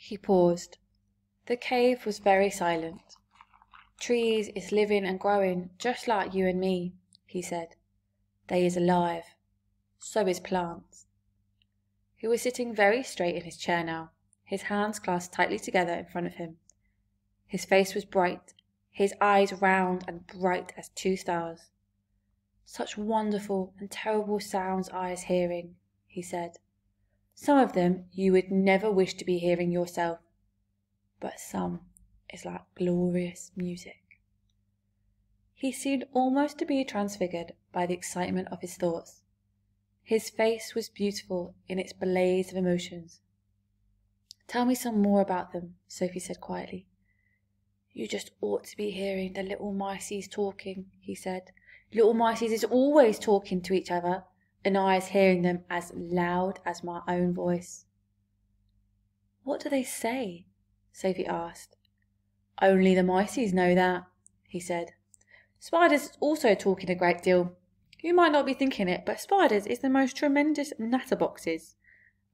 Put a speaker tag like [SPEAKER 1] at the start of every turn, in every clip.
[SPEAKER 1] He paused. The cave was very silent. "Trees is living and growing just like you and me," he said. "They is alive. So is plants." He was sitting very straight in his chair now, his hands clasped tightly together in front of him. His face was bright, his eyes round and bright as two stars. "Such wonderful and terrible sounds I is hearing," he said. "Some of them you would never wish to be hearing yourself, but some is like glorious music." He seemed almost to be transfigured by the excitement of his thoughts. His face was beautiful in its blaze of emotions. "Tell me some more about them," Sophie said quietly. "You just ought to be hearing the little miceies talking," he said. "Little miceies is always talking to each other, and I is hearing them as loud as my own voice." "What do they say?" Sophie asked. "Only the miceies know that," he said. "Spiders is also talking a great deal. You might not be thinking it, but spiders is the most tremendous natterboxes.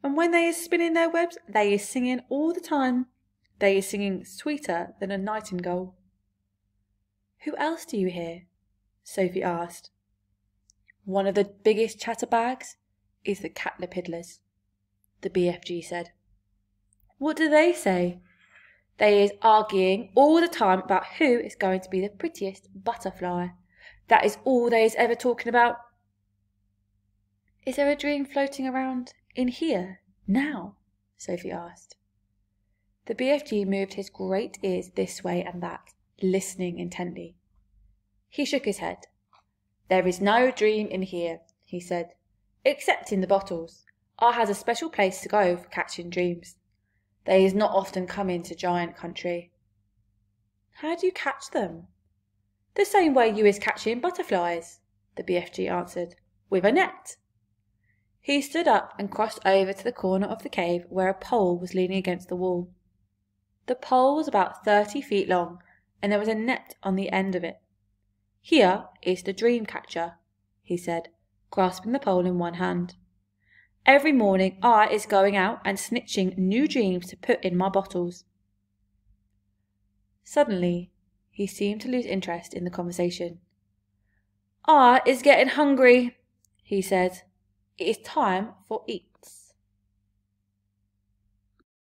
[SPEAKER 1] And when they is spinning their webs, they is singing all the time. They is singing sweeter than a nightingale." "Who else do you hear?" Sophie asked. "One of the biggest chatterbags is the caterpillars," the BFG said. "What do they say?" "They is arguing all the time about who is going to be the prettiest butterfly. That is all they is ever talking about." "Is there a dream floating around in here now?" Sophie asked. The BFG moved his great ears this way and that, listening intently. He shook his head. "There is no dream in here," he said, "except in the bottles. I has a special place to go for catching dreams. They is not often come into Giant Country." "How do you catch them?" "The same way you is catching butterflies," the BFG answered, "with a net." He stood up and crossed over to the corner of the cave where a pole was leaning against the wall. The pole was about 30 feet long, and there was a net on the end of it. "Here is the dream catcher," he said, grasping the pole in one hand. "Every morning I is going out and snitching new dreams to put in my bottles." Suddenly, he seemed to lose interest in the conversation. "I is getting hungry," he said. "It is time for eat."